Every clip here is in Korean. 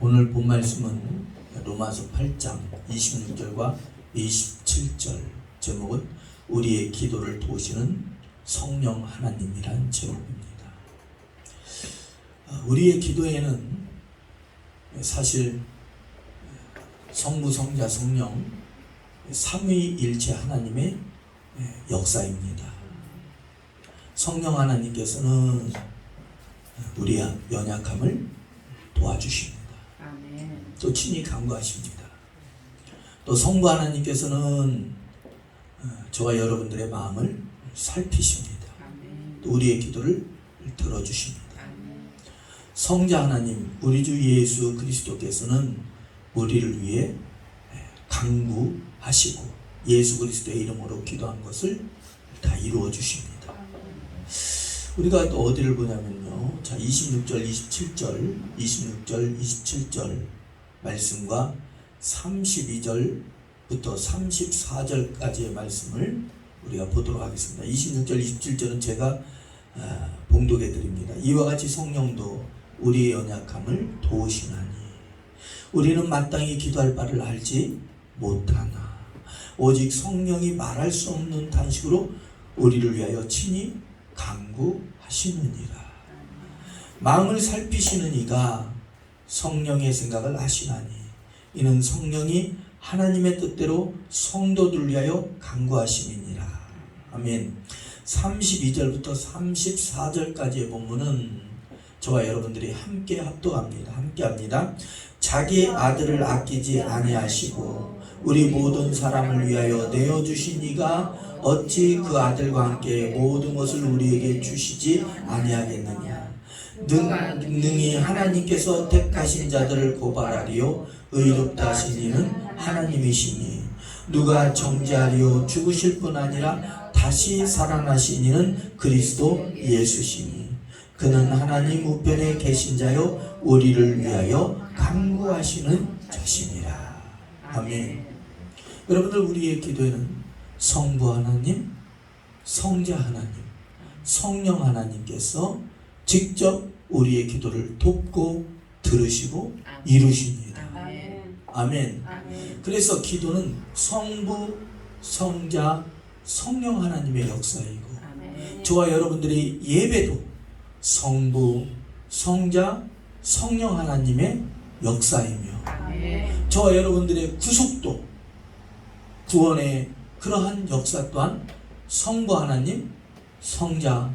오늘 본 말씀은 로마서 8장 26절과 27절, 제목은 우리의 기도를 도우시는 성령 하나님이란 제목입니다. 우리의 기도에는 사실 성부, 성자, 성령 삼위일체 하나님의 역사입니다. 성령 하나님께서는 우리의 연약함을 도와주십니다. 아멘. 또 친히 간구하십니다. 또 성부 하나님께서는 저와 여러분들의 마음을 살피십니다. 아멘. 또 우리의 기도를 들어주십니다. 아멘. 성자 하나님, 우리 주 예수 그리스도께서는 우리를 위해 간구하시고 예수 그리스도의 이름으로 기도한 것을 다 이루어 주십니다. 우리가 또 어디를 보냐면요, 자 26절 27절 말씀과 32절부터 34절까지의 말씀을 우리가 보도록 하겠습니다. 26절 27절은 제가 봉독해 드립니다. 이와 같이 성령도 우리의 연약함을 도우시나니 우리는 마땅히 기도할 바를 알지 못하나 오직 성령이 말할 수 없는 탄식으로 우리를 위하여 친히 간구하시느니라. 마음을 살피시는 이가 성령의 생각을 아시나니 이는 성령이 하나님의 뜻대로 성도들을 위하여 간구하심이니라. 아멘. 32절부터 34절까지의 본문은 저와 여러분들이 함께 합독합니다. 자기의 아들을 아끼지 아니하시고 우리 모든 사람을 위하여 내어주신 이가 어찌 그 아들과 함께 모든 것을 우리에게 주시지 아니하겠느냐. 능히 하나님께서 택하신 자들을 고발하리요 의롭다 하신 이는 하나님이시니 누가 정죄하리요 죽으실 뿐 아니라 다시 살아나신 이는 그리스도 예수시니 그는 하나님 우편에 계신 자요 우리를 위하여 간구하시는 자시니라. 아멘. 여러분들, 우리의 기도에는 성부 하나님, 성자 하나님, 성령 하나님께서 직접 우리의 기도를 돕고 들으시고 이루십니다. 아멘. 아멘. 아멘. 그래서 기도는 성부, 성자, 성령 하나님의 역사이고 아멘. 저와 여러분들의 예배도 성부, 성자, 성령 하나님의 역사이며 아멘. 저와 여러분들의 구속도, 구원의 그러한 역사 또한 성부 하나님, 성자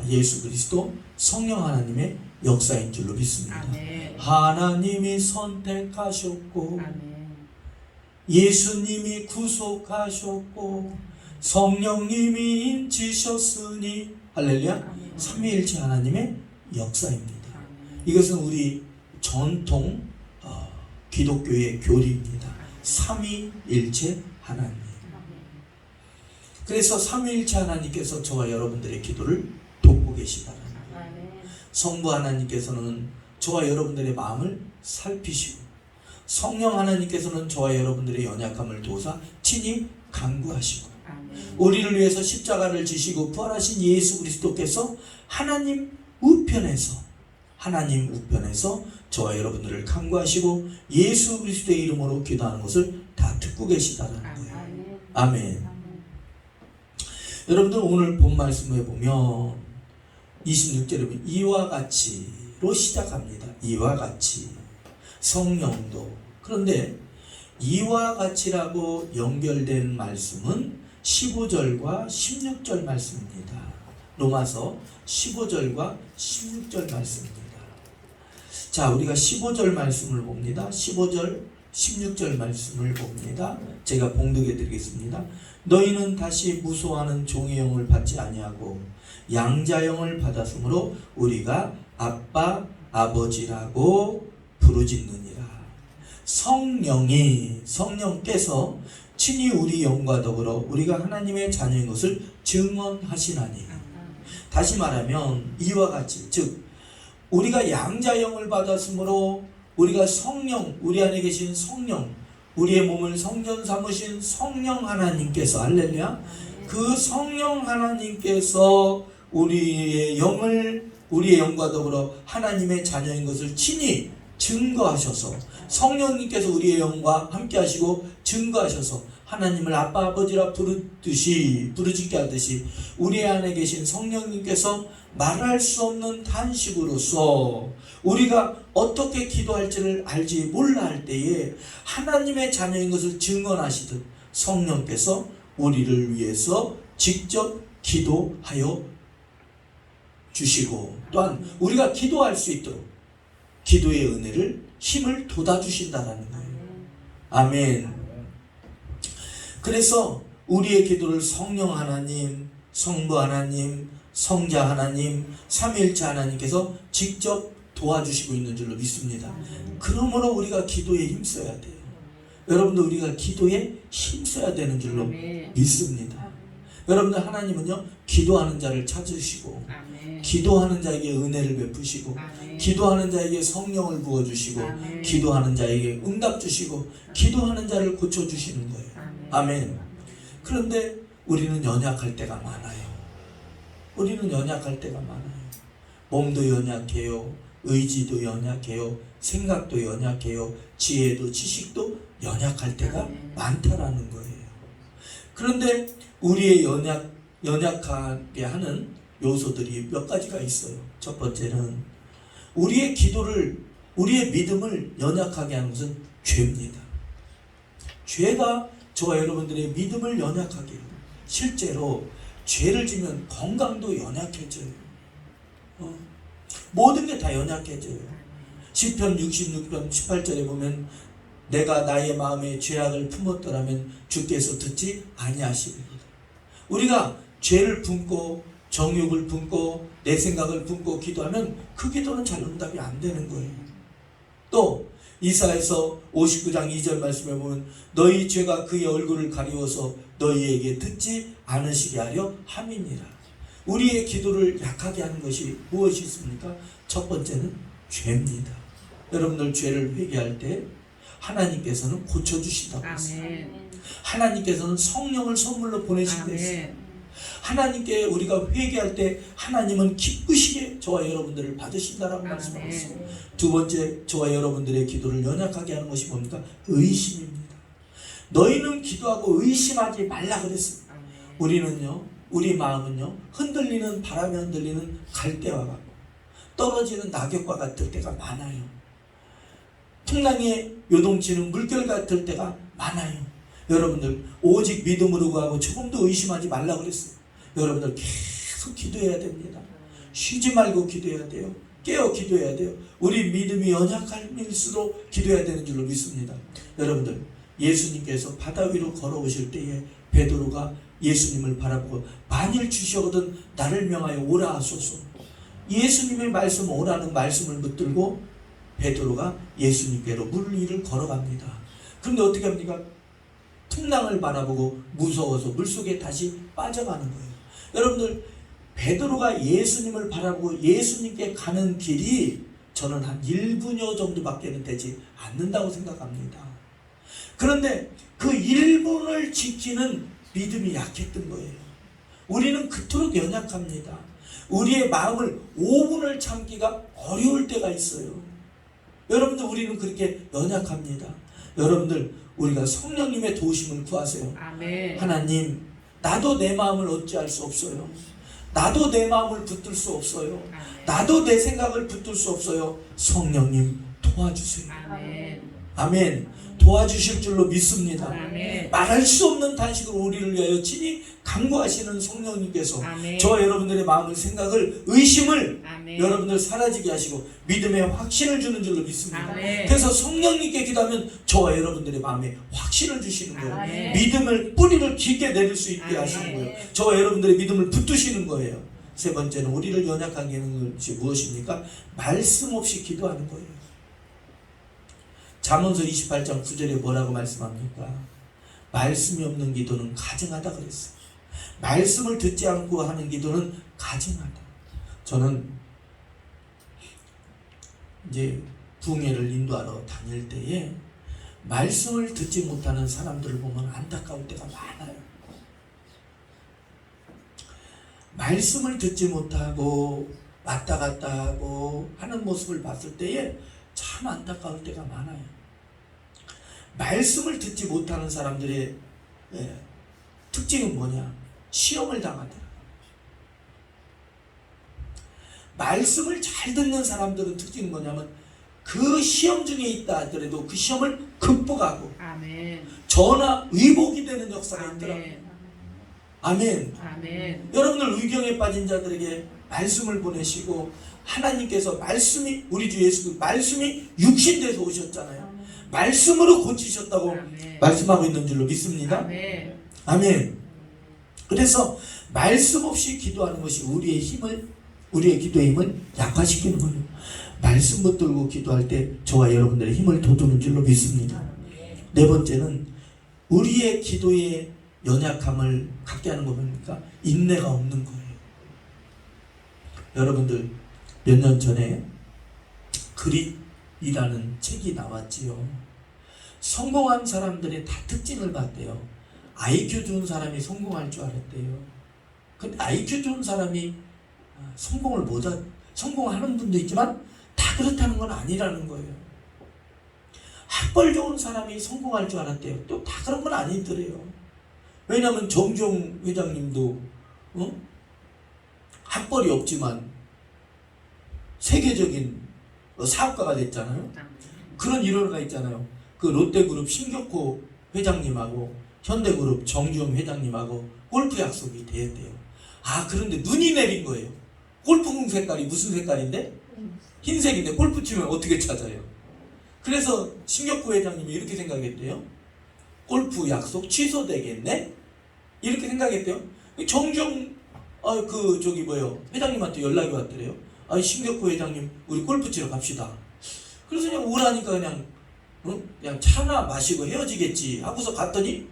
예수 그리스도, 성령 하나님의 역사인 줄로 믿습니다. 아멘. 하나님이 선택하셨고 아멘. 예수님이 구속하셨고 성령님이 인치셨으니 할렐루야. 아멘. 삼위일체 하나님의 역사입니다. 아멘. 이것은 우리 전통 기독교의 교리입니다. 삼위일체 하나님. 그래서 삼위일체 하나님께서 저와 여러분들의 기도를 돕고 계시다는 거예요. 아멘. 성부 하나님께서는 저와 여러분들의 마음을 살피시고 성령 하나님께서는 저와 여러분들의 연약함을 도우사 친히 간구하시고 아멘. 우리를 위해서 십자가를 지시고 부활하신 예수 그리스도께서 하나님 우편에서 저와 여러분들을 간구하시고 예수 그리스도의 이름으로 기도하는 것을 다 듣고 계시다는 거예요. 아멘. 여러분들, 오늘 본 말씀에 보면 26절에 보면 이와 같이로 시작합니다. 이와 같이 성령도. 그런데 이와 같이라고 연결된 말씀은 15절과 16절 말씀입니다. 로마서 15절과 16절 말씀입니다. 자, 우리가 15절 말씀을 봅니다. 15절 16절 말씀을 봅니다. 제가 봉독해 드리겠습니다. 너희는 다시 무소하는 종의 영을 받지 아니하고 양자 영을 받았으므로 우리가 아빠 아버지라고 부르짖느니라. 성령께서 친히 우리 영과 더불어 우리가 하나님의 자녀인 것을 증언하시나니. 다시 말하면 이와 같이, 즉 우리가 양자 영을 받았으므로 우리가 성령, 우리 안에 계신 성령, 우리의 몸을 성전 삼으신 성령 하나님께서, 할렐루야, 그 성령 하나님께서 우리의 영과 더불어 하나님의 자녀인 것을 친히 증거하셔서 성령님께서 우리의 영과 함께 하시고 증거하셔서 하나님을 아빠 아버지라 부르짖게 하듯이 우리 안에 계신 성령님께서 말할 수 없는 탄식으로서 우리가 어떻게 기도할지를 알지 몰라 할 때에 하나님의 자녀인 것을 증언하시듯 성령께서 우리를 위해서 직접 기도하여 주시고 또한 우리가 기도할 수 있도록 기도의 은혜를 힘을 돋아주신다라는 거예요. 아멘. 그래서 우리의 기도를 성령 하나님, 성부 하나님, 성자 하나님, 삼위일체 하나님께서 직접 도와주시고 있는 줄로 믿습니다. 그러므로 우리가 기도에 힘써야 돼요. 여러분들 우리가 기도에 힘써야 되는 줄로 믿습니다. 여러분들 하나님은요 기도하는 자를 찾으시고 기도하는 자에게 은혜를 베푸시고 기도하는 자에게 성령을 부어주시고 기도하는 자에게 응답 주시고 기도하는 자를 고쳐주시는 거예요. 아멘. 그런데 우리는 연약할 때가 많아요. 우리는 연약할 때가 많아요. 몸도 연약해요. 의지도 연약해요. 생각도 연약해요. 지혜도 지식도 연약할 때가 많다라는 거예요. 그런데 우리의 연약하게 하는 요소들이 몇 가지가 있어요. 첫 번째는 우리의 기도를, 우리의 믿음을 연약하게 하는 것은 죄입니다. 죄가 저와 여러분들의 믿음을 연약하게 해요. 실제로 죄를 지면 건강도 연약해져요. 모든 게 다 연약해져요. 시편 66편 18절에 보면 내가 나의 마음에 죄악을 품었더라면 주께서 듣지 아니하시리로다. 우리가 죄를 품고 정욕을 품고 내 생각을 품고 기도하면 그 기도는 잘 응답이 안 되는 거예요. 또 이사야서 59장 2절 말씀에 보면 너희 죄가 그의 얼굴을 가리워서 너희에게 듣지 않으시게 하려 함이니라. 우리의 기도를 약하게 하는 것이 무엇이 있습니까? 첫 번째는 죄입니다. 여러분들 죄를 회개할 때 하나님께서는 고쳐주신다고 했어요. 하나님께서는 성령을 선물로 보내신다 했어요. 하나님께 우리가 회개할 때 하나님은 기쁘시게 저와 여러분들을 받으신다라고 말씀하셨어요. 두 번째, 저와 여러분들의 기도를 연약하게 하는 것이 뭡니까? 의심입니다. 너희는 기도하고 의심하지 말라 그랬어요. 우리는요, 우리 마음은요, 흔들리는 바람에 흔들리는 갈대와 같고 떨어지는 낙엽과 같을 때가 많아요. 풍랑에 요동치는 물결 같을 때가 많아요. 여러분들 오직 믿음으로 구하고 조금도 의심하지 말라 그랬어요. 여러분들 계속 기도해야 됩니다. 쉬지 말고 기도해야 돼요. 깨어 기도해야 돼요. 우리 믿음이 연약할수록 기도해야 되는 줄로 믿습니다. 여러분들 예수님께서 바다 위로 걸어오실 때에 베드로가 예수님을 바라보고 만일 주시거든 나를 명하여 오라 하소서. 예수님의 말씀 오라는 말씀을 붙들고 베드로가 예수님께로 물 위를 걸어갑니다. 그런데 어떻게 합니까? 풍랑을 바라보고 무서워서 물속에 다시 빠져가는 거예요. 여러분들 베드로가 예수님을 바라보고 예수님께 가는 길이 저는 한 1분여 정도밖에 되지 않는다고 생각합니다. 그런데 그 1분을 지키는 믿음이 약했던 거예요. 우리는 그토록 연약합니다. 우리의 마음을 5분을 참기가 어려울 때가 있어요. 여러분들 우리는 그렇게 연약합니다. 여러분들 우리가 성령님의 도우심을 구하세요. 아멘. 하나님, 나도 내 마음을 어찌할 수 없어요. 나도 내 마음을 붙들 수 없어요. 나도 내 생각을 붙들 수 없어요. 성령님 도와주세요. 아멘. 아멘. 도와주실 줄로 믿습니다. 아멘. 말할 수 없는 탄식으로 우리를 위하여 친히 간구하시는 성령님께서 아멘. 저와 여러분들의 마음을, 생각을, 의심을 아멘. 여러분들 사라지게 하시고 믿음의 확신을 주는 줄로 믿습니다. 아멘. 그래서 성령님께 기도하면 저와 여러분들의 마음에 확신을 주시는 거예요. 아멘. 믿음을, 뿌리를 깊게 내릴 수 있게 아멘. 하시는 거예요. 저와 여러분들의 믿음을 붙드시는 거예요. 세 번째는 우리를 연약하게 하는 것이 무엇입니까? 말씀 없이 기도하는 거예요. 잠언서 28장 9절에 뭐라고 말씀합니까? 말씀이 없는 기도는 가증하다 그랬어요. 말씀을 듣지 않고 하는 기도는 가증하다. 저는 이제 부흥회를 인도하러 다닐 때에 말씀을 듣지 못하는 사람들을 보면 안타까울 때가 많아요. 말씀을 듣지 못하고 왔다 갔다 하고 하는 모습을 봤을 때에 참 안타까울 때가 많아요. 말씀을 듣지 못하는 사람들의 특징은 뭐냐? 시험을 당하더라. 말씀을 잘 듣는 사람들은 특징은 뭐냐면 그 시험 중에 있다 하더라도 그 시험을 극복하고 아멘. 전화 위복이 되는 역사가 있더라고요. 아멘. 아멘. 아멘. 여러분들 의경에 빠진 자들에게 말씀을 보내시고 하나님께서 말씀이 우리 주 예수 말씀이 육신돼서 오셨잖아요. 말씀으로 고치셨다고 아멘. 말씀하고 있는 줄로 믿습니다. 아멘. 아멘. 그래서 말씀 없이 기도하는 것이 우리의 기도의 힘을 약화시키는 거예요. 말씀 붙들고 기도할 때 저와 여러분들의 힘을 돋우는 줄로 믿습니다. 네 번째는 우리의 기도의 연약함을 갖게 하는 거 뭡니까? 인내가 없는 거예요. 여러분들 몇 년 전에 그릿이라는 책이 나왔지요. 성공한 사람들의 다 특징을 봤대요. IQ 좋은 사람이 성공할 줄 알았대요. 근데 IQ 좋은 사람이 성공하는 분도 있지만 다 그렇다는 건 아니라는 거예요. 학벌 좋은 사람이 성공할 줄 알았대요. 또 다 그런 건 아니더래요. 왜냐하면 정종 회장님도 학벌이 없지만 세계적인 사업가가 됐잖아요. 그런 일화가 있잖아요. 그 롯데그룹 신격호 회장님하고 현대그룹 정주영 회장님하고 골프 약속이 됐대요. 그런데 눈이 내린 거예요. 골프공 색깔이 무슨 색깔인데? 흰색인데 골프 치면 어떻게 찾아요? 그래서 신격호 회장님이 이렇게 생각했대요. 골프 약속 취소되겠네? 이렇게 생각했대요. 정주영 회장님한테 연락이 왔더래요. 신격호 회장님 우리 골프 치러 갑시다. 그래서 그냥 오라니까 그냥 차나 마시고 헤어지겠지 하고서 갔더니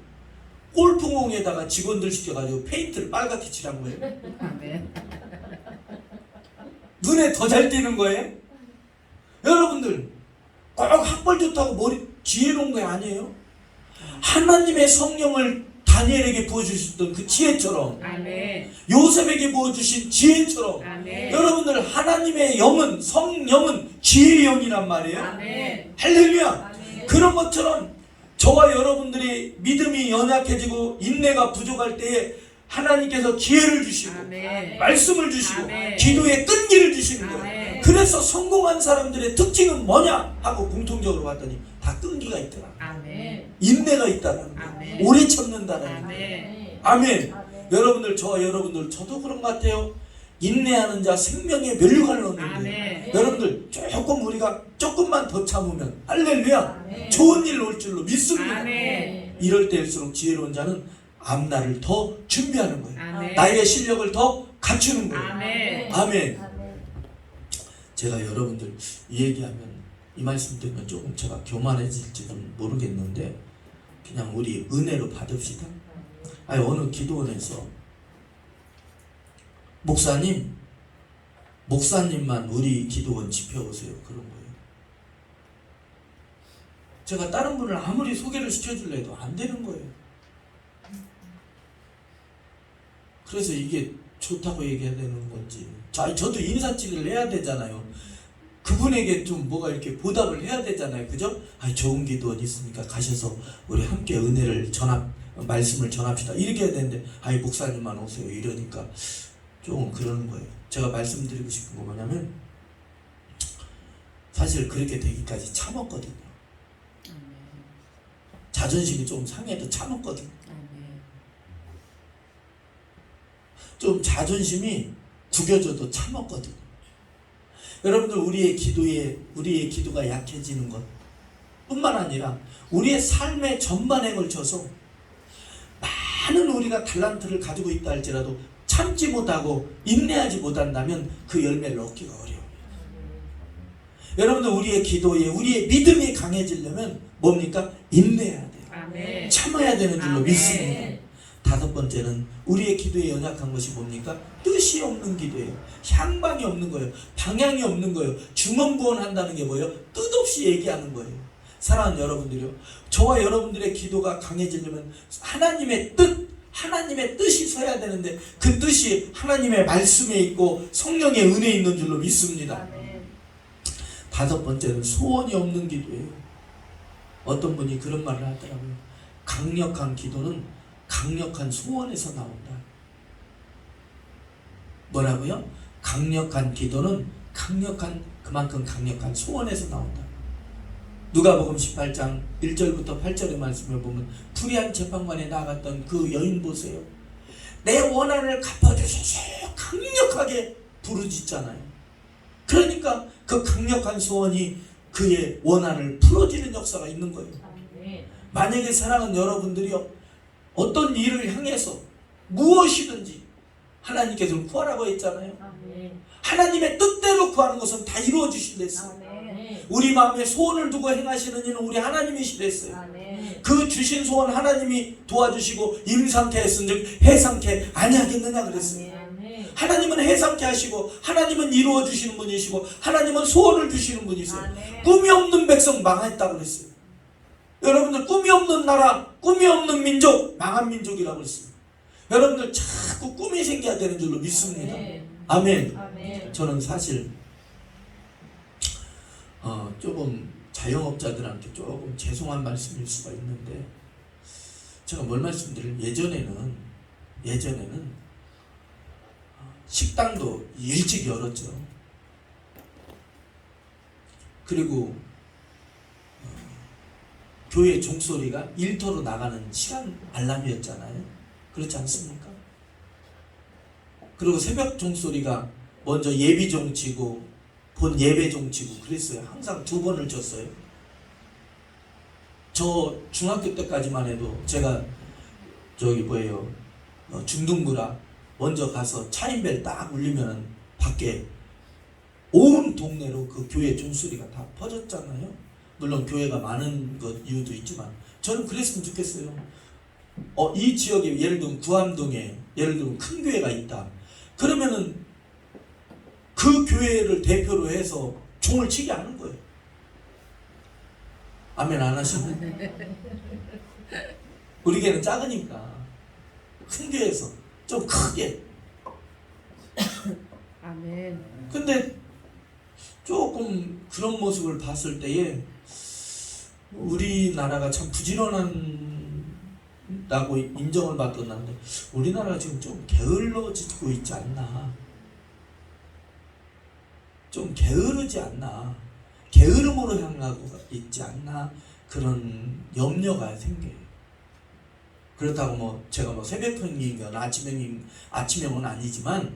골프공에다가 직원들 시켜가지고 페인트를 빨갛게 칠한 거예요. 아멘. 눈에 더 잘 띄는 거예요. 여러분들 꼭 학벌 좋다고 머리 지혜로운 거 아니에요. 하나님의 성령을 다니엘에게 부어주셨던 그 지혜처럼 아멘. 요셉에게 부어주신 지혜처럼 아멘. 여러분들 하나님의 영은 성령은 지혜의 영이란 말이에요. 아멘. 할렐루야. 아멘. 그런 것처럼 저와 여러분들이 믿음이 연약해지고 인내가 부족할 때에 하나님께서 기회를 주시고 아멘. 말씀을 주시고 아멘. 기도의 끈기를 주시는 거예요. 아멘. 그래서 성공한 사람들의 특징은 뭐냐 하고 공통적으로 봤더니 다 끈기가 있더라. 아멘. 인내가 있다라는 거예요. 아멘. 오래 참는다라는 거예요. 아멘. 아멘. 여러분들 저와 여러분들 저도 그런 것 같아요. 인내하는 자 생명에 면류관을 얻는데 아멘. 여러분들 우리가 조금만 더 참으면 할렐루야 아멘. 좋은 일 올 줄로 믿습니다. 아멘. 이럴 때일수록 지혜로운 자는 앞날을 더 준비하는 거예요. 아멘. 나의 실력을 더 갖추는 거예요. 아멘. 아멘. 제가 여러분들 이 얘기하면 이 말씀 들으면 조금 제가 교만해질지는 모르겠는데 그냥 우리 은혜로 받읍시다. 어느 기도원에서 목사님만 우리 기도원 집회오세요 그런 거예요. 제가 다른 분을 아무리 소개를 시켜줄래 해도 안 되는 거예요. 그래서 이게 좋다고 얘기해야 되는 건지 저도 인사치레를 해야 되잖아요. 그분에게 좀 뭐가 이렇게 보답을 해야 되잖아요. 그죠? 좋은 기도원 있으니까 가셔서 우리 함께 은혜를 말씀을 전합시다. 이렇게 해야 되는데 목사님만 오세요 이러니까 조금 그러는 거예요. 제가 말씀드리고 싶은 거 뭐냐면 사실 그렇게 되기까지 참았거든요. 자존심이 좀 상해도 참았거든요. 좀 자존심이 구겨져도 참았거든요. 여러분들 우리의 기도가 약해지는 것 뿐만 아니라 우리의 삶의 전반에 걸쳐서 많은 우리가 달란트를 가지고 있다 할지라도 참지 못하고 인내하지 못한다면 그 열매를 얻기가 어려워요. 여러분들 우리의 기도에 우리의 믿음이 강해지려면 뭡니까? 인내해야 돼요. 아멘. 참아야 되는 줄로 아멘. 믿습니다. 다섯 번째는 우리의 기도에 연약한 것이 뭡니까? 뜻이 없는 기도예요. 향방이 없는 거예요. 방향이 없는 거예요. 중언부언한다는 게 뭐예요? 뜻없이 얘기하는 거예요. 사랑하는 여러분들이요. 저와 여러분들의 기도가 강해지려면 하나님의 뜻이 서야 되는데 그 뜻이 하나님의 말씀에 있고 성령의 은혜에 있는 줄로 믿습니다. 다섯 번째는 소원이 없는 기도예요. 어떤 분이 그런 말을 하더라고요. 강력한 기도는 강력한 소원에서 나온다. 뭐라고요? 강력한 기도는 그만큼 강력한 소원에서 나온다. 누가복음 18장 1절부터 8절의 말씀을 보면 불의한 재판관에 나갔던 그 여인 보세요. 내 원한을 갚아주소서 강력하게 부르짖잖아요. 그러니까 그 강력한 소원이 그의 원한을 풀어주는 역사가 있는 거예요. 만약에 사랑하는 여러분들이요, 어떤 일을 향해서 무엇이든지 하나님께서 구하라고 했잖아요. 하나님의 뜻대로 구하는 것은 다 이루어 주신댔어요. 우리 마음에 소원을 두고 행하시는 이는 우리 하나님이시랬어요. 그 주신 소원 하나님이 도와주시고 임상케 했은즉 해상케 아니하겠느냐 그랬어요. 하나님은 해상케 하시고 하나님은 이루어 주시는 분이시고 하나님은 소원을 주시는 분이세요. 꿈이 없는 백성 망했다고 그랬어요. 여러분들 꿈이 없는 나라, 꿈이 없는 민족, 망한 민족이라고 그랬어요. 여러분들 자꾸 꿈이 생겨야 되는 줄로 믿습니다. 아멘. 저는 사실 조금 자영업자들한테 조금 죄송한 말씀일 수가 있는데, 제가 뭘 말씀드리면 예전에는 식당도 일찍 열었죠. 그리고 교회 종소리가 일터로 나가는 시간 알람이었잖아요. 그렇지 않습니까? 그리고 새벽 종소리가 먼저 예비종 치고 본 예배종 치고 그랬어요. 항상 두 번을 쳤어요. 저 중학교 때까지만 해도 제가 중등부라 먼저 가서 차인벨 딱 울리면 밖에 온 동네로 그 교회 종소리가 다 퍼졌잖아요. 물론 교회가 많은 것 이유도 있지만 저는 그랬으면 좋겠어요. 이 지역에 예를 들면 구암동에 예를 들면 큰 교회가 있다. 그러면은 그 교회를 대표로 해서 종을 치게 하는 거예요. 아멘 안 하시면? 우리 교회는 작으니까 큰 교회에서 좀 크게. 아멘. 근데 조금 그런 모습을 봤을 때에 우리나라가 참 부지런하다고 인정을 받던 건데 우리나라가 지금 좀 게을러지고 있지 않나. 좀 게으르지 않나, 게으름으로 향하고 있지 않나, 그런 염려가 생겨요. 그렇다고 제가 새벽형이거나 아침형은 아니지만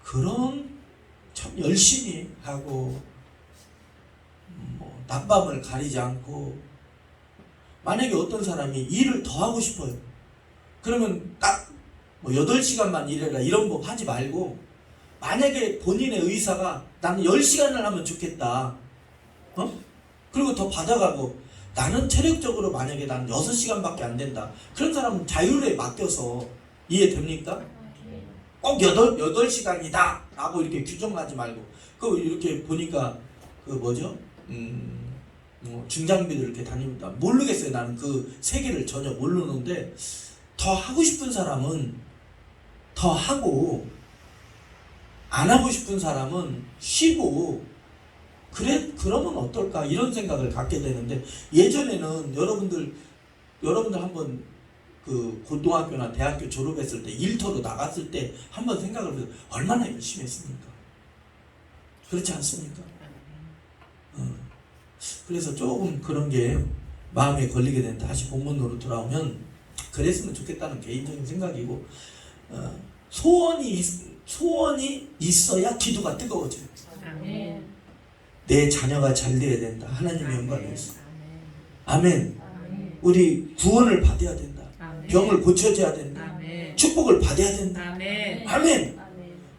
그런 참 열심히 하고 낮밤을 가리지 않고, 만약에 어떤 사람이 일을 더 하고 싶어요. 그러면 딱 8시간만 일해라 이런 법 하지 말고, 만약에 본인의 의사가 나는 10시간을 하면 좋겠다. 그리고 더 받아가고 나는 체력적으로 만약에 나는 6시간밖에 안 된다. 그런 사람은 자율에 맡겨서 이해됩니까? 꼭 8시간이다 라고 이렇게 규정하지 말고, 이렇게 보니까 중장비들 이렇게 다닙니다. 모르겠어요. 나는 그 세계를 전혀 모르는데, 더 하고 싶은 사람은 더 하고 안 하고 싶은 사람은 쉬고, 그러면 어떨까 이런 생각을 갖게 되는데, 예전에는 여러분들 한번 그 고등학교나 대학교 졸업했을 때 일터로 나갔을 때 한번 생각을 해서 얼마나 열심히 했습니까? 그렇지 않습니까? 그래서 조금 그런 게 마음에 걸리게 된다. 다시 본문으로 돌아오면 그랬으면 좋겠다는 개인적인 생각이고, 소원이 있어야 기도가 뜨거워져요. 아멘. 내 자녀가 잘 돼야 된다. 하나님의 영광을 위해서. 아멘. 아멘. 우리 구원을 받아야 된다. 아멘. 병을 고쳐줘야 된다. 아멘. 축복을 받아야 된다. 아멘. 아멘.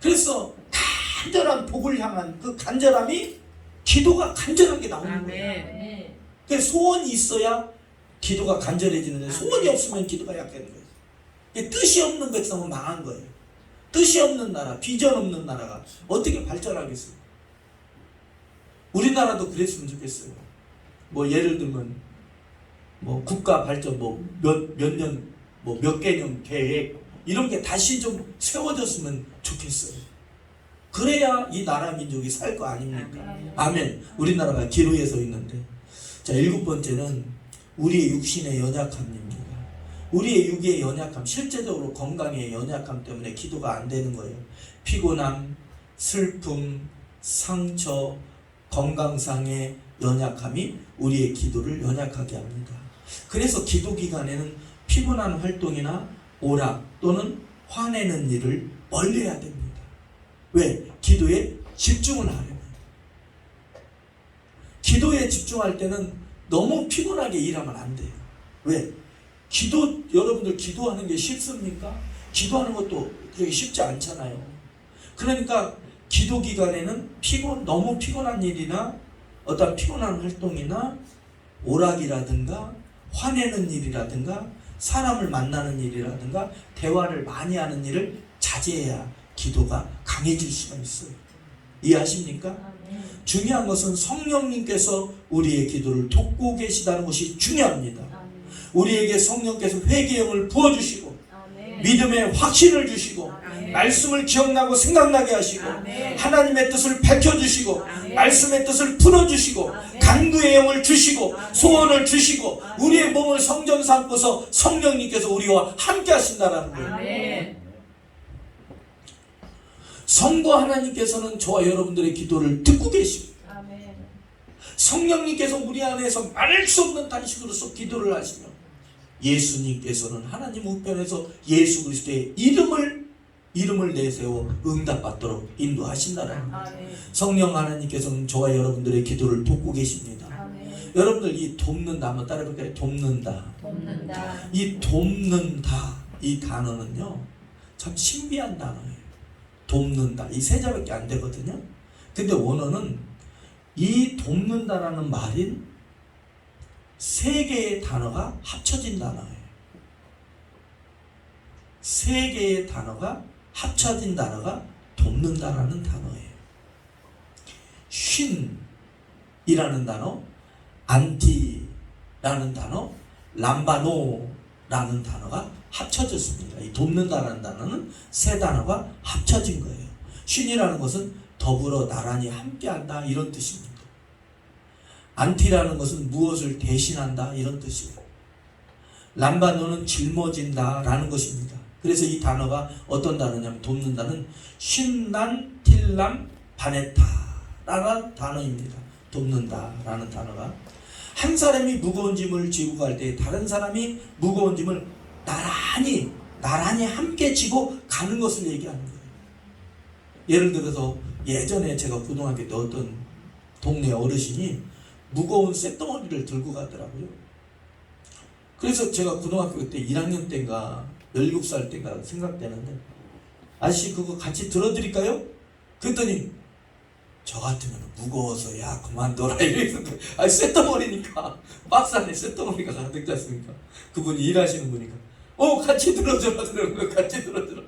그래서 간절한 복을 향한 그 간절함이 기도가 간절하게 나오는 거예요. 아멘. 그래서 소원이 있어야 기도가 간절해지는데, 소원이 없으면 기도가 약해지는 거예요. 뜻이 없는 백성은 망한 거예요. 뜻이 없는 나라, 비전 없는 나라가 어떻게 발전하겠어요? 우리나라도 그랬으면 좋겠어요. 예를 들면 국가 발전 몇 년 몇 개년 계획 이런 게 다시 좀 세워졌으면 좋겠어요. 그래야 이 나라 민족이 살 거 아닙니까? 아멘. 아멘. 우리나라가 기로에 서 있는데. 자, 7번째는 우리의 육신의 연약함입니다. 우리의 육의 연약함, 실제적으로 건강의 연약함 때문에 기도가 안 되는 거예요. 피곤함, 슬픔, 상처, 건강상의 연약함이 우리의 기도를 연약하게 합니다. 그래서 기도 기간에는 피곤한 활동이나 오락 또는 화내는 일을 멀리해야 됩니다. 왜? 기도에 집중을 하려면. 기도에 집중할 때는 너무 피곤하게 일하면 안 돼요. 왜? 여러분들 기도하는 게 쉽습니까? 기도하는 것도 그렇게 쉽지 않잖아요. 그러니까 기도 기간에는 너무 피곤한 일이나 어떤 피곤한 활동이나 오락이라든가 화내는 일이라든가 사람을 만나는 일이라든가 대화를 많이 하는 일을 자제해야 기도가 강해질 수가 있어요. 이해하십니까? 아멘. 중요한 것은 성령님께서 우리의 기도를 돕고 계시다는 것이 중요합니다. 아멘. 우리에게 성령께서 회개의 영을 부어주시고 아멘. 믿음의 확신을 주시고 아멘. 말씀을 기억나고 생각나게 하시고 아멘. 하나님의 뜻을 밝혀주시고 아멘. 말씀의 뜻을 풀어주시고 아멘. 간구의 영을 주시고 아멘. 소원을 주시고 아멘. 우리의 몸을 성전 삼고서 성령님께서 우리와 함께 하신다는 거예요. 아멘. 성부 하나님께서는 저와 여러분들의 기도를 듣고 계시고 아멘. 성령님께서 우리 안에서 말할 수 없는 단식으로서 기도를 하시며 예수님께서는 하나님 우편에서 예수 그리스도의 이름을 내세워 응답받도록 인도하신다는 거예요. 아멘. 성령 하나님께서는 저와 여러분들의 기도를 돕고 계십니다. 아멘. 여러분들 이 돕는다 한번 따라해볼까요? 돕는다. 돕는다. 이 돕는다 이 단어는요 참 신비한 단어예요. 돕는다 이 세 자밖에 안 되거든요. 근데 원어는 이 돕는다라는 말인 세 개의 단어가 합쳐진 단어예요. 세 개의 단어가 합쳐진 단어가 돕는다라는 단어예요. 쉰이라는 단어, 안티라는 단어, 람바노라는 단어가 합쳐졌습니다. 이 돕는다라는 단어는 세 단어가 합쳐진 거예요. 쉰이라는 것은 더불어 나란히 함께한다 이런 뜻입니다. 안티라는 것은 무엇을 대신한다 이런 뜻이에요. 람바노는 짊어진다 라는 것입니다. 그래서 이 단어가 어떤 단어냐면 돕는다는 쉰난 틸람 바네타 라는 단어입니다. 돕는다 라는 단어가 한 사람이 무거운 짐을 지고 갈 때 다른 사람이 무거운 짐을 나란히 함께 지고 가는 것을 얘기하는 거예요. 예를 들어서 예전에 제가 고등학교 때 어떤 동네 어르신이 무거운 쇳덩어리를 들고 가더라고요. 그래서 제가 고등학교 때 1학년 때인가 17살 때인가 생각되는데 아저씨 그거 같이 들어드릴까요? 그랬더니 저 같으면 무거워서 야 그만둬라 이래서 아니 쇳덩어리니까 박스 안에 쇳덩어리가 가득 찼으니까 그분이 일하시는 분이니까 같이 들어줘라 그러는 거예요. 같이 들어줘라.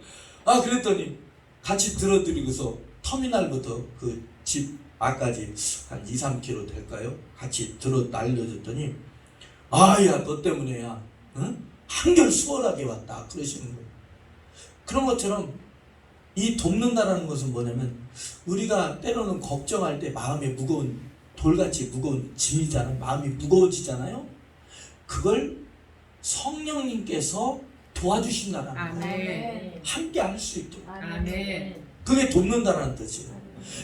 그랬더니 같이 들어드리고서 터미널부터 그 집 앞까지 한 2-3km 될까요? 같이 날려줬더니 야 너 때문에야 응? 한결 수월하게 왔다 그러시는 거예요. 그런 것처럼 이 돕는다라는 것은 뭐냐면 우리가 때로는 걱정할 때 마음에 무거운 돌같이 무거운 짐이잖아요. 마음이 무거워지잖아요. 그걸 성령님께서 도와주신다는 거예요. 아멘. 함께 할 수 있도록. 아멘. 그게 돕는다라는 뜻이에요.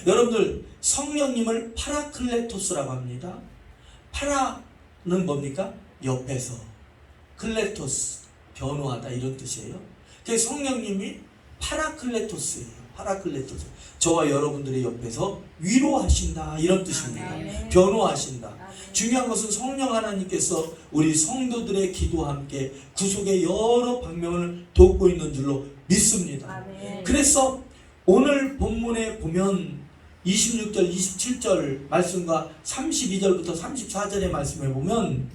여러분들 성령님을 파라클레토스라고 합니다. 파라는 뭡니까? 옆에서. 클레토스 변호하다 이런 뜻이에요. 그래서 성령님이 파라클레토스예요. 파라클레토스. 저와 여러분들의 옆에서 위로하신다 이런 뜻입니다. 아멘. 변호하신다. 아멘. 중요한 것은 성령 하나님께서 우리 성도들의 기도와 함께 구속의 여러 방면을 돕고 있는 줄로 믿습니다. 아멘. 그래서 오늘 본문에 보면 26절, 27절 말씀과 32절부터 34절의 말씀에 보면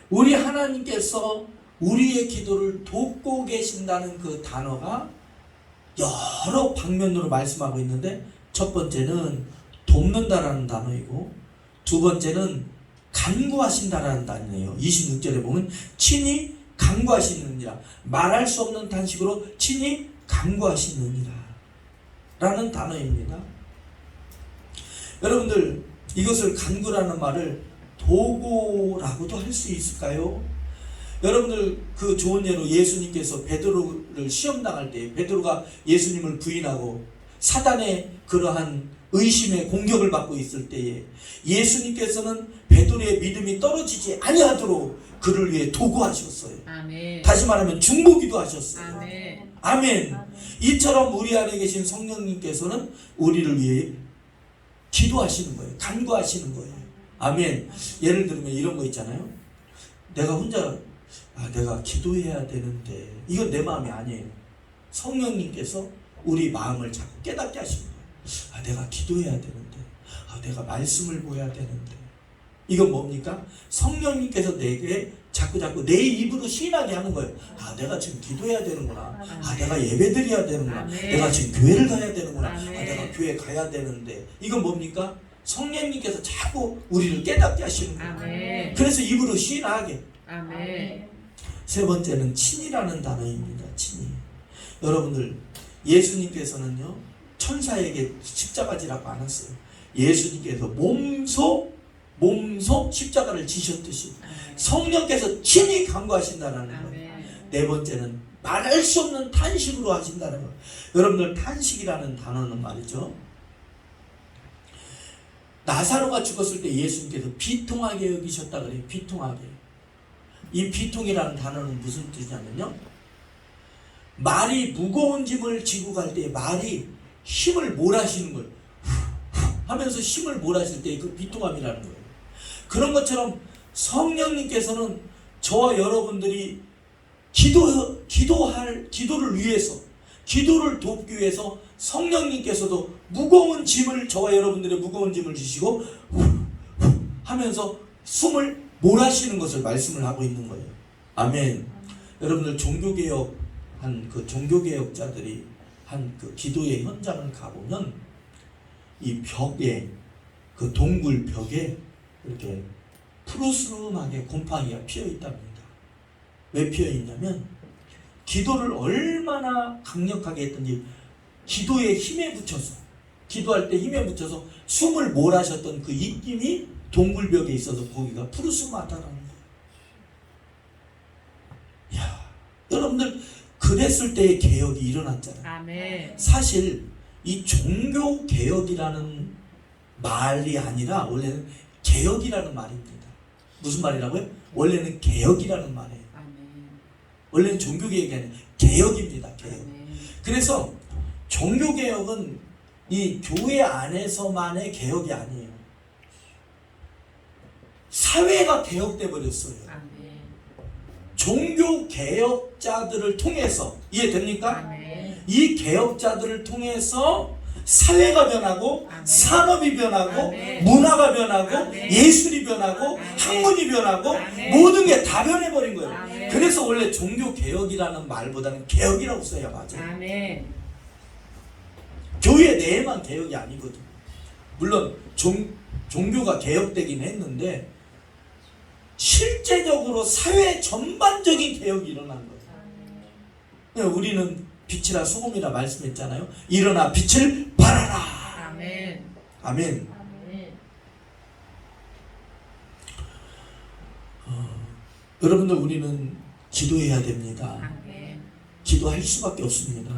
우리 하나님께서 우리의 기도를 돕고 계신다는 그 단어가 여러 방면으로 말씀하고 있는데 첫 번째는 돕는다라는 단어이고 두 번째는 간구하신다라는 단어예요. 26절에 보면 친히 간구하시느니라 말할 수 없는 단식으로 친히 간구하시느니라 라는 단어입니다. 여러분들 이것을 간구라는 말을 도구라고도 할 수 있을까요? 여러분들 그 좋은 예로 예수님께서 베드로를 시험당할 때 베드로가 예수님을 부인하고 사단의 그러한 의심의 공격을 받고 있을 때에 예수님께서는 베드로의 믿음이 떨어지지 아니하도록 그를 위해 도구하셨어요. 아멘. 다시 말하면 중보기도 하셨어요. 아멘. 아멘. 이처럼 우리 안에 계신 성령님께서는 우리를 위해 기도하시는 거예요. 간구하시는 거예요. 아멘. 예를 들면 이런 거 있잖아요. 내가 혼자 내가 기도해야 되는데 이건 내 마음이 아니에요. 성령님께서 우리 마음을 자꾸 깨닫게 하시는 거예요. 내가 기도해야 되는데 내가 말씀을 보아야 되는데 이건 뭡니까? 성령님께서 내게 자꾸 내 입으로 시인하게 하는 거예요. 내가 지금 기도해야 되는구나. 내가 예배드려야 되는구나. 아멘. 내가 지금 교회를 가야 되는구나. 아멘. 내가 교회 가야 되는데 이건 뭡니까? 성령님께서 자꾸 우리를 깨닫게 하시는 거예요. 아멘. 그래서 입으로 시인하게. 아멘. 세 번째는 친이라는 단어입니다. 친이. 여러분들 예수님께서는요 천사에게 십자가 지라고 안 했어요. 예수님께서 몸소 십자가를 지셨듯이 성령께서 친히 간구하신다는 거예요. 아멘. 네 번째는 말할 수 없는 탄식으로 하신다는 거예요. 여러분들 탄식이라는 단어는 말이죠. 나사로가 죽었을 때 예수님께서 비통하게 여기셨다 그래요. 비통하게. 이 비통이라는 단어는 무슨 뜻이냐면요. 말이 무거운 짐을 지고 갈 때 말이 힘을 몰아시는 거예요. 하면서 힘을 몰아실 때 그 비통함이라는 거예요. 그런 것처럼 성령님께서는 저와 여러분들이 기도를 위해서 기도를 돕기 위해서 성령님께서도 무거운 짐을 저와 여러분들의 무거운 짐을 주시고 하면서 숨을 몰아쉬는 것을 말씀을 하고 있는 거예요. 아멘. 여러분들 종교개혁자들이 한 그 기도의 현장을 가보면 이 벽에 그 동굴 벽에 이렇게 푸르스름하게 곰팡이가 피어 있답니다. 왜 피어 있냐면 기도를 얼마나 강력하게 했든지 기도에 힘에 붙여서 기도할 때 힘에 붙여서 숨을 몰아셨던 그 입김이 동굴벽에 있어서 거기가 푸르스름하다라는 거예요. 야, 여러분들 그랬을 때의 개혁이 일어났잖아요. 아멘. 사실 이 종교 개혁이라는 말이 아니라 원래는 개혁이라는 말입니다. 무슨 말이라고요? 원래는 개혁이라는 말이에요. 아멘. 원래는 종교 개혁이 아니라 개혁입니다. 개혁. 아멘. 그래서 종교 개혁은 이 교회 안에서만의 개혁이 아니에요. 사회가 개혁돼 버렸어요. 아멘. 종교 개혁자들을 통해서 이해됩니까? 아멘. 이 개혁자들을 통해서 사회가 변하고 아멘. 산업이 변하고 아멘. 문화가 변하고 아멘. 예술이 변하고 아멘. 학문이 변하고 아멘. 모든 게 다 변해버린 거예요. 아멘. 그래서 원래 종교 개혁이라는 말보다는 개혁이라고 써야 맞아요. 아멘. 교회 내에만 개혁이 아니거든요. 물론 종교가 개혁되긴 했는데 실제적으로 사회 전반적인 개혁이 일어난 거예요. 우리는 빛이라 소금이라 말씀했잖아요. 일어나 빛을 발하라. 아멘. 아멘. 아멘. 여러분들 우리는 기도해야 됩니다. 아멘. 기도할 수밖에 없습니다.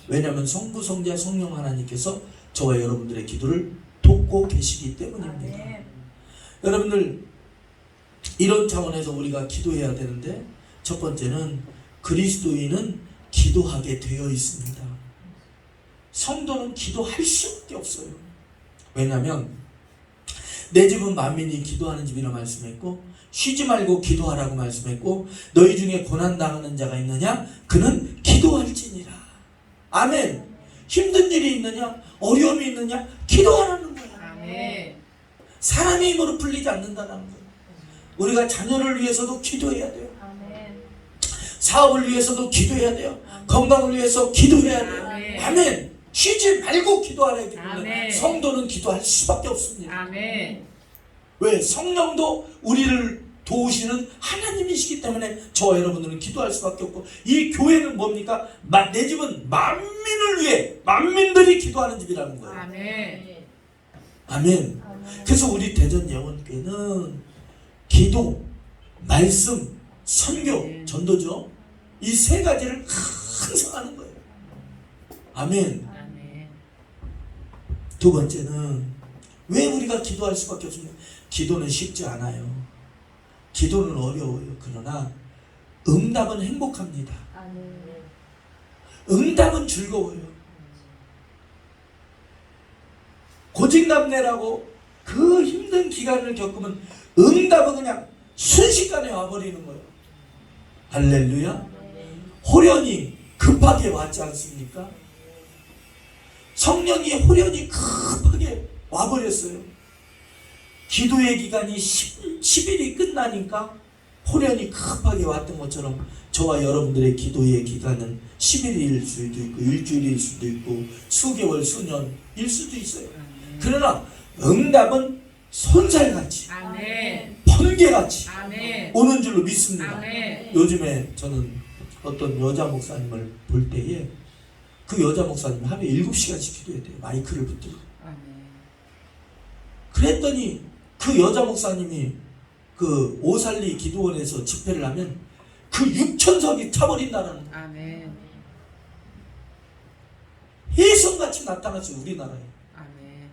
왜냐하면 성부, 성자, 성령 하나님께서 저와 여러분들의 기도를 돕고 계시기 때문입니다. 아멘. 여러분들 이런 차원에서 우리가 기도해야 되는데 첫 번째는 그리스도인은 기도하게 되어 있습니다. 성도는 기도할 수밖에 없어요. 왜냐하면 내 집은 만민이 기도하는 집이라 말씀했고 쉬지 말고 기도하라고 말씀했고 너희 중에 고난당하는 자가 있느냐? 그는 기도할지니라. 아멘. 힘든 일이 있느냐? 어려움이 있느냐? 기도하라는 거예요. 아멘. 사람의 힘으로 풀리지 않는다는 거예요. 우리가 자녀를 위해서도 기도해야 돼요. 아멘. 사업을 위해서도 기도해야 돼요. 건강을 위해서 기도해야 돼요. 아멘. 아멘. 쉬지 말고 기도하라 했기 때문에 아멘. 성도는 기도할 수밖에 없습니다. 아멘. 왜? 성령도 우리를 도우시는 하나님이시기 때문에 저와 여러분들은 기도할 수밖에 없고, 이 교회는 뭡니까? 내 집은 만민을 위해 만민들이 기도하는 집이라는 거예요. 아멘. 아멘. 그래서 우리 대전 예원교회는 기도, 말씀, 선교, 전도죠. 이 세 가지를 항상 하는 거예요. 아멘. 아멘. 두 번째는 왜 우리가 기도할 수밖에 없습니까? 기도는 쉽지 않아요. 기도는 어려워요. 그러나 응답은 행복합니다. 응답은 즐거워요. 고진감래라고 그 힘든 기간을 겪으면 응답은 그냥 순식간에 와버리는 거예요. 할렐루야. 호련히 급하게 왔지 않습니까? 성령이 호련히 급하게 와버렸어요. 기도의 기간이 10일이 끝나니까 호련히 급하게 왔던 것처럼 저와 여러분들의 기도의 기간은 10일일 수도 있고 일주일일 수도 있고 수개월, 수년일 수도 있어요. 그러나 응답은 손살같이, 아멘. 번개같이 아멘. 오는 줄로 믿습니다. 아멘. 요즘에 저는 어떤 여자 목사님을 볼 때에 그 여자 목사님이 하루에 7시간씩 기도해야 돼요. 마이크를 붙들고. 아멘. 그랬더니 그 여자 목사님이 그 오살리 기도원에서 집회를 하면 그 6천석이 차버린다는 아멘. 혜성같이 나타났어요. 우리나라에. 아멘.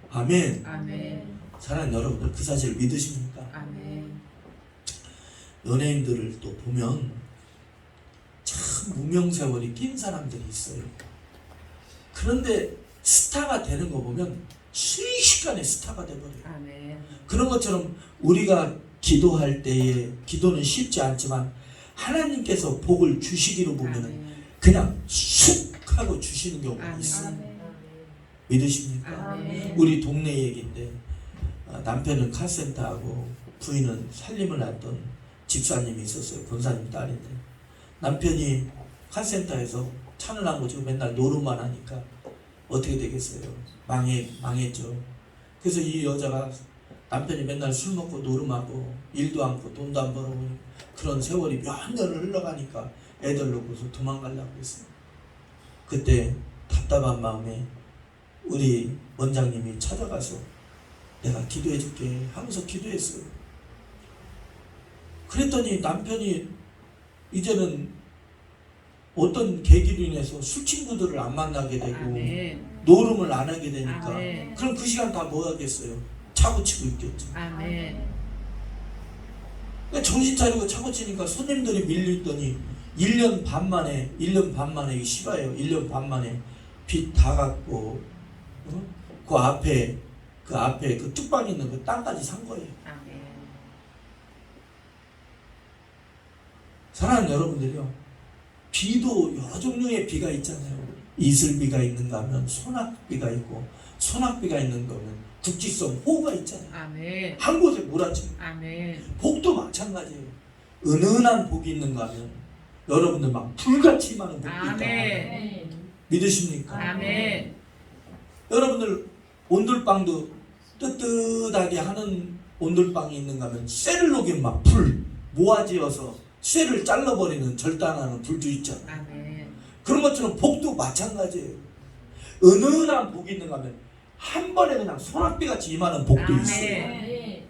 아멘. 아멘. 사랑하는 여러분들, 그 사실을 믿으십니까? 아멘. 연예인들을 또 보면 참 무명세월이 낀 사람들이 있어요. 그런데 스타가 되는 거 보면 순식간에 스타가 돼버려요. 아멘. 그런 것처럼 우리가 기도할 때에 기도는 쉽지 않지만 하나님께서 복을 주시기로 보면 아멘. 그냥 쑥 하고 주시는 경우가 아멘. 있어요. 믿으십니까? 아멘. 우리 동네 얘기인데 남편은 카센터하고 부인은 살림을 하던 집사님이 있었어요. 권사님 딸인데 남편이 카센터에서 차는 안 고치고 맨날 노름만 하니까 어떻게 되겠어요? 망했죠. 그래서 이 여자가 남편이 맨날 술 먹고 노름하고 일도 않고 돈도 안 벌어보니 그런 세월이 몇 년을 흘러가니까 애들 놓고서 도망가려고 했어요. 그때 답답한 마음에 우리 원장님이 찾아가서 내가 기도해 줄게 하면서 기도했어요. 그랬더니 남편이 이제는 어떤 계기로 인해서 술 친구들을 안 만나게 되고 아멘. 노름을 안 하게 되니까 아멘. 그럼 그 시간 다 뭐 하겠어요? 차고 치고 있겠죠. 아멘. 그러니까 정신 차리고 차고 치니까 손님들이 밀리더니 1년 반 만에 이게 실화예요. 1년 반 만에 빚 다 갚고 그 앞에 그 뚝방 있는 그 땅까지 산 거예요. 아멘. 사랑하는 여러분들이요, 비도 여러 종류의 비가 있잖아요. 이슬비가 있는가 하면 소낙비가 있고, 소낙비가 있는 거면 국지성 호우가 있잖아요. 아멘. 한 곳에 몰아치는. 아멘. 복도 마찬가지예요. 은은한 복이 있는가 하면 여러분들 막 불같이 임하는 복도 있다. 아멘. 믿으십니까? 아멘. 여러분들 온돌방도 뜨뜻하게 하는 온돌방이 있는가 하면 쇠를 녹이면 막 불 모아지어서 쇠를 잘라버리는 절단하는 불도 있잖아요. 아멘. 그런 것처럼 복도 마찬가지예요. 은은한 복이 있는가 하면 한 번에 그냥 소낙비같이 임하는 복도 아멘. 있어요.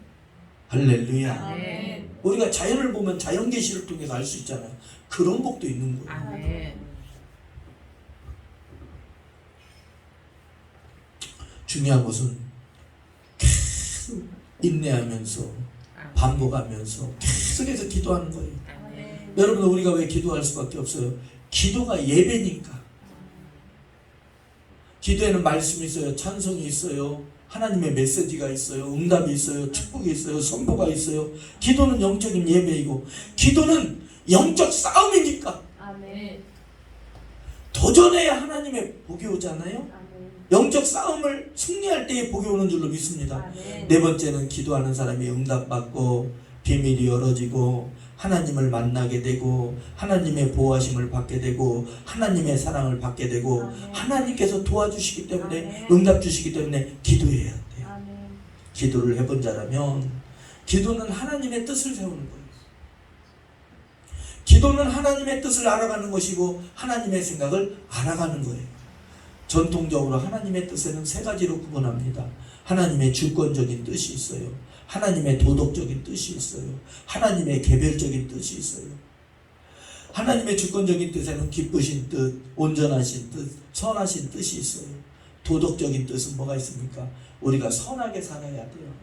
할렐루야. 아멘. 우리가 자연을 보면 자연 계시를 통해서 알 수 있잖아요. 그런 복도 있는 거예요. 아멘. 중요한 것은 계속 인내하면서 반복하면서 계속해서 기도하는 거예요. 아멘. 여러분, 우리가 왜 기도할 수밖에 없어요? 기도가 예배니까. 기도에는 말씀이 있어요. 찬송이 있어요. 하나님의 메시지가 있어요. 응답이 있어요. 축복이 있어요. 선포가 있어요. 기도는 영적인 예배이고, 기도는 영적 싸움이니까 아멘. 도전해야 하나님의 복이 오잖아요. 영적 싸움을 승리할 때에 복이 오는 줄로 믿습니다. 네 번째는 기도하는 사람이 응답받고 비밀이 열어지고 하나님을 만나게 되고 하나님의 보호하심을 받게 되고 하나님의 사랑을 받게 되고 하나님께서 도와주시기 때문에 응답 주시기 때문에 기도해야 돼요. 기도를 해본 자라면 기도는 하나님의 뜻을 세우는 거예요. 기도는 하나님의 뜻을 알아가는 것이고 하나님의 생각을 알아가는 거예요. 전통적으로 하나님의 뜻에는 세 가지로 구분합니다. 하나님의 주권적인 뜻이 있어요. 하나님의 도덕적인 뜻이 있어요. 하나님의 개별적인 뜻이 있어요. 하나님의 주권적인 뜻에는 기쁘신 뜻, 온전하신 뜻, 선하신 뜻이 있어요. 도덕적인 뜻은 뭐가 있습니까? 우리가 선하게 살아야 돼요.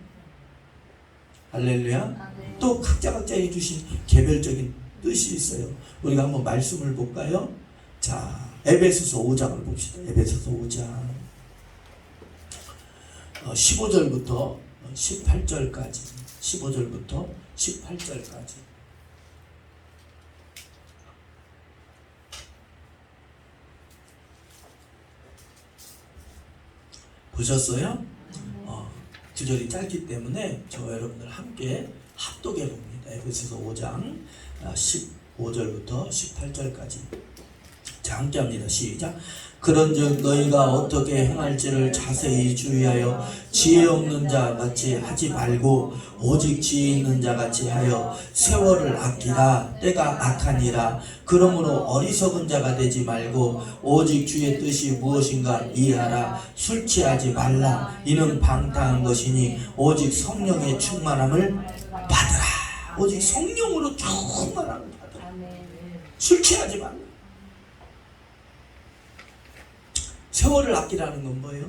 할렐루야. 또 각자에 주신 개별적인 뜻이 있어요. 우리가 한번 말씀을 볼까요? 자, 에베소서 5장을 봅시다. 에베소서 5장 15절부터 18절까지 15절부터 18절까지 보셨어요? 구절이 짧기 때문에 저와 여러분들 함께 합독해 봅니다. 에베소서 5장 15절부터 18절까지. 자, 함께 합니다. 시작. 그런즉 너희가 어떻게 행할지를 자세히 주의하여 지혜 없는 자 같이 하지 말고 오직 지혜 있는 자 같이 하여 세월을 아끼라. 때가 악하니라. 그러므로 어리석은 자가 되지 말고 오직 주의 뜻이 무엇인가 이해하라. 술 취하지 말라. 이는 방탕한 것이니 오직 성령의 충만함을 받으라. 오직 성령으로 충만함을 받으라. 술 취하지 말라. 세월을 아끼라는 건 뭐예요?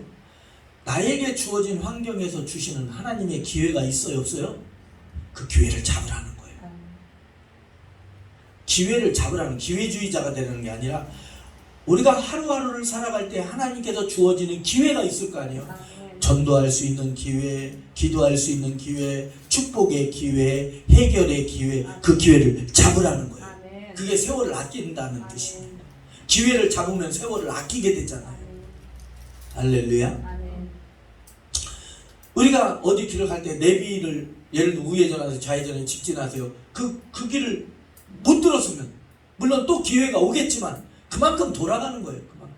나에게 주어진 환경에서 주시는 하나님의 기회가 있어요, 없어요? 그 기회를 잡으라는 거예요. 기회를 잡으라는, 기회주의자가 되는 게 아니라 우리가 하루하루를 살아갈 때 하나님께서 주어지는 기회가 있을 거 아니에요. 전도할 수 있는 기회, 기도할 수 있는 기회, 축복의 기회, 해결의 기회, 그 기회를 잡으라는 거예요. 그게 세월을 아낀다는 뜻입니다. 기회를 잡으면 세월을 아끼게 되잖아요. 할렐루야. 우리가 어디 길을 갈 때 내비를 예를 들어 우회전하세요, 좌회전에 직진하세요. 그 길을 못 들었으면 물론 또 기회가 오겠지만 그만큼 돌아가는 거예요. 그만큼.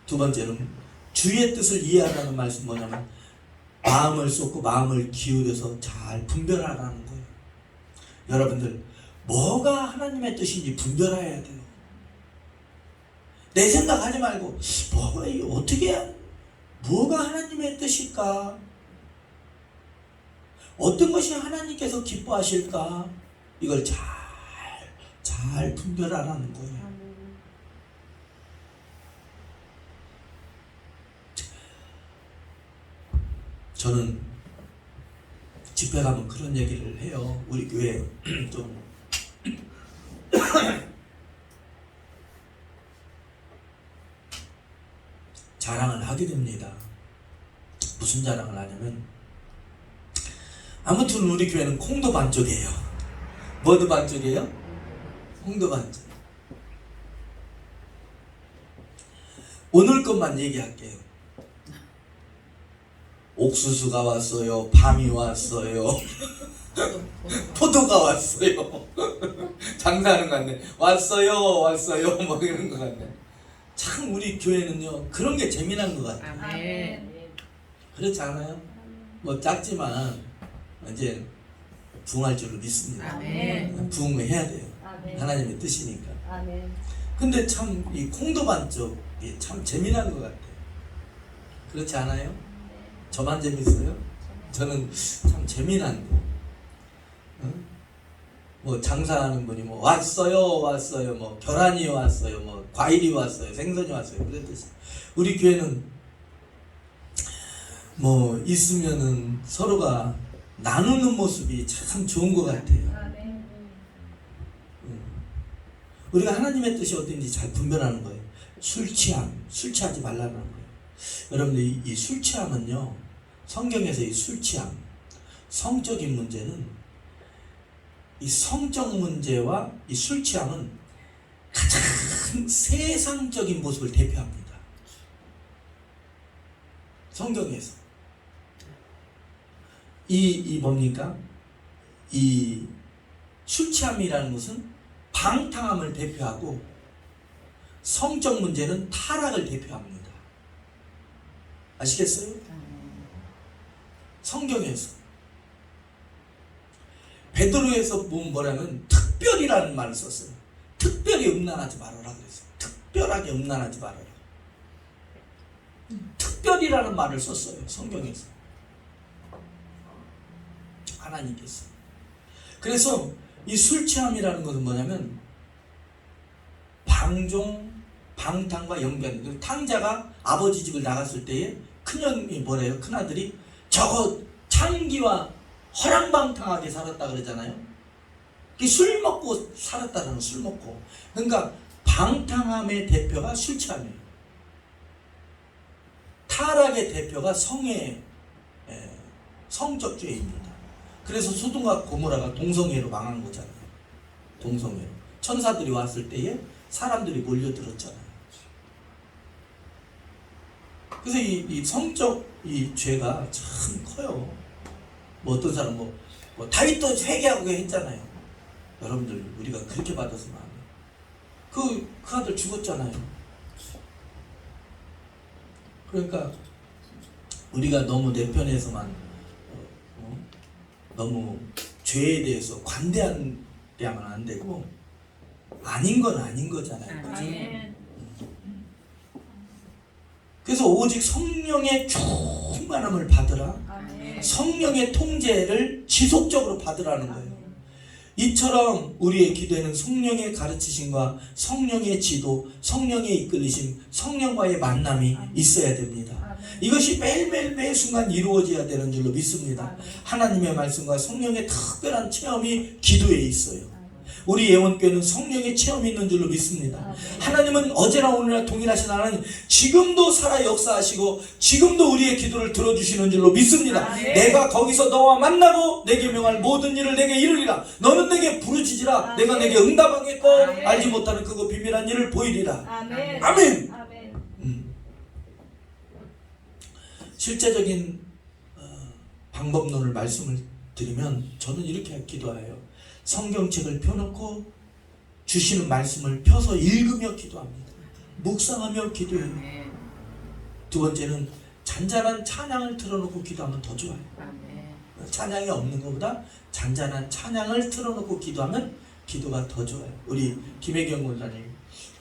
두 번째는 주의 뜻을 이해하라는 말씀 뭐냐면 마음을 쏟고 마음을 기울여서 잘 분별하라는 거예요. 여러분들 뭐가 하나님의 뜻인지 분별해야 돼요. 내 생각하지 말고 뭐가 하나님의 뜻일까? 어떤 것이 하나님께서 기뻐하실까? 이걸 잘 분별하라는 거예요. 저는 집회 가면 그런 얘기를 해요. 우리 교회 좀 자랑을 하게 됩니다. 무슨 자랑을 하냐면 아무튼 우리 교회는 콩도 반쪽이에요. 뭐도 반쪽이에요? 콩도 반쪽. 오늘 것만 얘기할게요. 옥수수가 왔어요. 밤이 왔어요. 포도가 왔어요. 장사하는 것 같네. 왔어요. 뭐 이런 것 같네. 참 우리 교회는요 그런 게 재미난 것 같아요. 아멘. 그렇지 않아요? 뭐 작지만 이제 부흥할 줄을 믿습니다. 아멘. 부흥을 해야 돼요. 아멘. 하나님의 뜻이니까. 아멘. 근데 참 이 콩도 반쪽이 참 재미난 것 같아요. 그렇지 않아요? 저만 재밌어요? 저는 참 재미난데. 응? 뭐 장사하는 분이 뭐 왔어요, 뭐 계란이 왔어요, 뭐 과일이 왔어요, 생선이 왔어요. 그랬듯이 우리 교회는 뭐 있으면은 서로가 나누는 모습이 참 좋은 것 같아요. 아멘. 우리가 하나님의 뜻이 어떤지 잘 분별하는 거예요. 술 취하지 말라는 거예요. 여러분들 이 술 취함은요, 성경에서 이 술 취함, 성적인 문제는 이 성적 문제와 이 술 취함은 가장 세상적인 모습을 대표합니다. 성경에서 이 뭡니까? 이 술 취함이라는 것은 방탕함을 대표하고 성적 문제는 타락을 대표합니다. 아시겠어요? 성경에서 베드로에서 보면 뭐라면 특별이라는 말을 썼어요. 특별히 음란하지 말아라 그랬어요. 특별하게 음란하지 말아라. 특별이라는 말을 썼어요. 성경에서. 하나님께서. 그래서 이 술 취함이라는 것은 뭐냐면 방탕과 연관. 탕자가 아버지 집을 나갔을 때에 큰형이 뭐래요? 큰아들이 저거 창기와 허랑방탕하게 살았다 그러잖아요. 술 먹고 살았다는 술 먹고. 그러니까 방탕함의 대표가 술 취함이에요. 타락의 대표가 성적 죄입니다. 그래서 소돔과 고모라가 동성애로 망한 거잖아요. 동성애로. 천사들이 왔을 때에 사람들이 몰려들었잖아요. 그래서 이 성적 이 죄가 참 커요. 뭐 어떤 사람 뭐 다윗도 회개하고 했잖아요. 여러분들 우리가 그렇게 받았으면 안 돼요. 그 아들 죽었잖아요. 그러니까 우리가 너무 내 편에서만 너무 죄에 대해서 관대하면 안 되고 아닌 건 아닌 거잖아요. 아멘. 그래서 오직 성령의 충만함을 받으라. 아멘. 성령의 통제를 지속적으로 받으라는 거예요. 이처럼 우리의 기도에는 성령의 가르치심과 성령의 지도, 성령의 이끌리심, 성령과의 만남이 있어야 됩니다. 이것이 매일매일 매 순간 이루어져야 되는 줄로 믿습니다. 하나님의 말씀과 성령의 특별한 체험이 기도에 있어요. 우리 예원교회는 성령의 체험이 있는 줄로 믿습니다. 하나님은 어제나 오늘나 동일하신 하나님, 지금도 살아 역사하시고 지금도 우리의 기도를 들어주시는 줄로 믿습니다. 내가 거기서 너와 만나고 내게 명할 모든 일을 내게 이루리라. 너는 내게 부르짖으라. 내가 내게 응답하겠고 알지 못하는 그거 비밀한 일을 보이리라. 아멘. 실제적인 방법론을 말씀을 드리면 저는 이렇게 기도해요. 성경책을 펴놓고 주시는 말씀을 펴서 읽으며 기도합니다. 묵상하며 기도해요. 두 번째는 잔잔한 찬양을 틀어놓고 기도하면 더 좋아요. 찬양이 없는 것보다 잔잔한 찬양을 틀어놓고 기도하면 기도가 더 좋아요. 우리 김혜경 원장님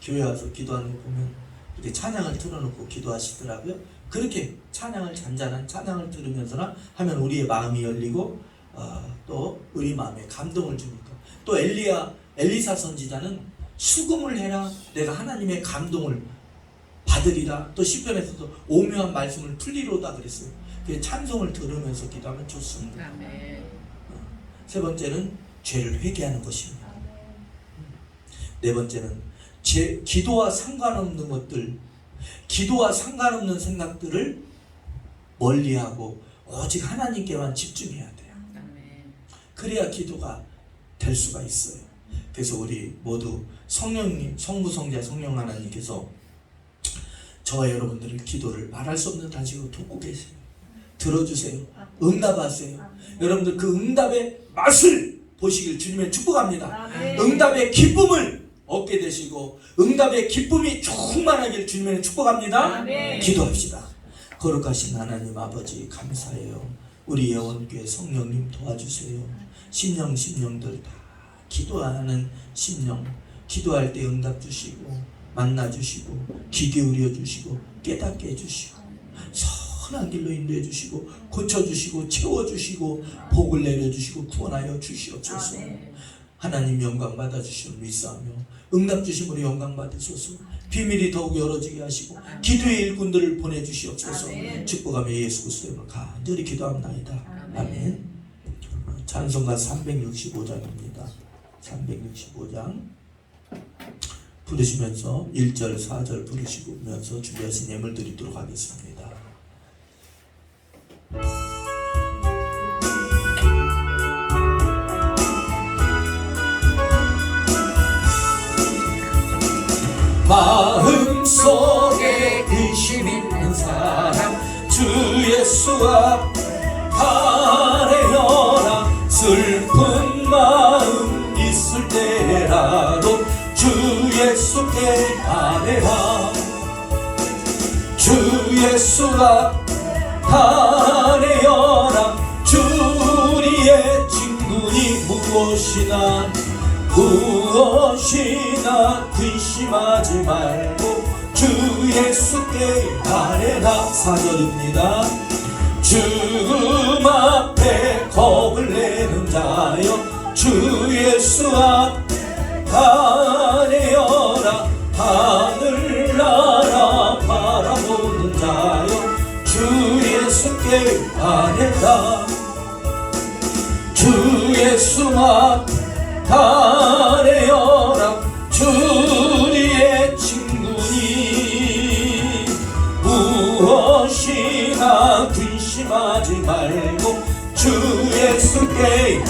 교회 와서 기도하는 거 보면 이렇게 찬양을 틀어놓고 기도하시더라고요. 그렇게 찬양을 잔잔한 찬양을 들으면서나 하면 우리의 마음이 열리고 또 우리 마음에 감동을 주니까. 또 엘리사 선지자는 수금을 해라 내가 하나님의 감동을 받으리라. 또 시편에서도 오묘한 말씀을 풀리로다 그랬어요. 찬송을 들으면서 기도하면 좋습니다. 세 번째는 죄를 회개하는 것입니다. 네 번째는 기도와 상관없는 것들, 기도와 상관없는 생각들을 멀리하고 오직 하나님께만 집중해야 돼요. 그래야 기도가 될 수가 있어요. 그래서 우리 모두 성령님, 성부, 성자, 성령 하나님께서 저와 여러분들의 기도를 말할 수 없는 단식으로 돕고 계세요. 들어주세요. 응답하세요. 여러분들 그 응답의 맛을 보시길 주님의 축복합니다. 응답의 기쁨을 얻게 되시고 응답의 기쁨이 충만하길 주님의 축복합니다. 기도합시다. 거룩하신 하나님 아버지 감사해요. 우리 예원교회 성령님 도와주세요. 심령들 다 기도하는 심령, 기도할 때 응답 주시고 만나 주시고 귀 기울여 주시고 깨닫게 해주시고 선한 길로 인도해 주시고 고쳐주시고 채워주시고 복을 내려주시고 구원하여 주시옵소서. 하나님 영광 받아주시면 믿사하며 응답 주심으로 영광 받으소서. 비밀이 더욱 열어지게 하시고 기도의 일꾼들을 보내주시옵소서. 축복하며 예수 그리스도의 이름으로 간절히 기도합나이다. 아멘. 찬송가 365장입니다. 365장 부르시면서 1절 4절 부르시면서 준비하신 예물 드리도록 하겠습니다. 마음속에 의심 있는 사람 주 예수 앞에 아뢰어라. 슬픈 마음 있을 때라도 주 예수께 아뢰라. 주 예수 앞에 아뢰어라. 무엇이나 근심하지 말고 주 예수께 아뢰라. 4절입니다. 죽음 앞에 겁을 내는 자여 주 예수 앞에 아뢰어라. 하늘나라 바라보는 자여 주 예수께 아뢰라. 주 예수 앞에 아뢰어라. 주 우리의 친구니 무엇이나 근심하지 말고 주 예수께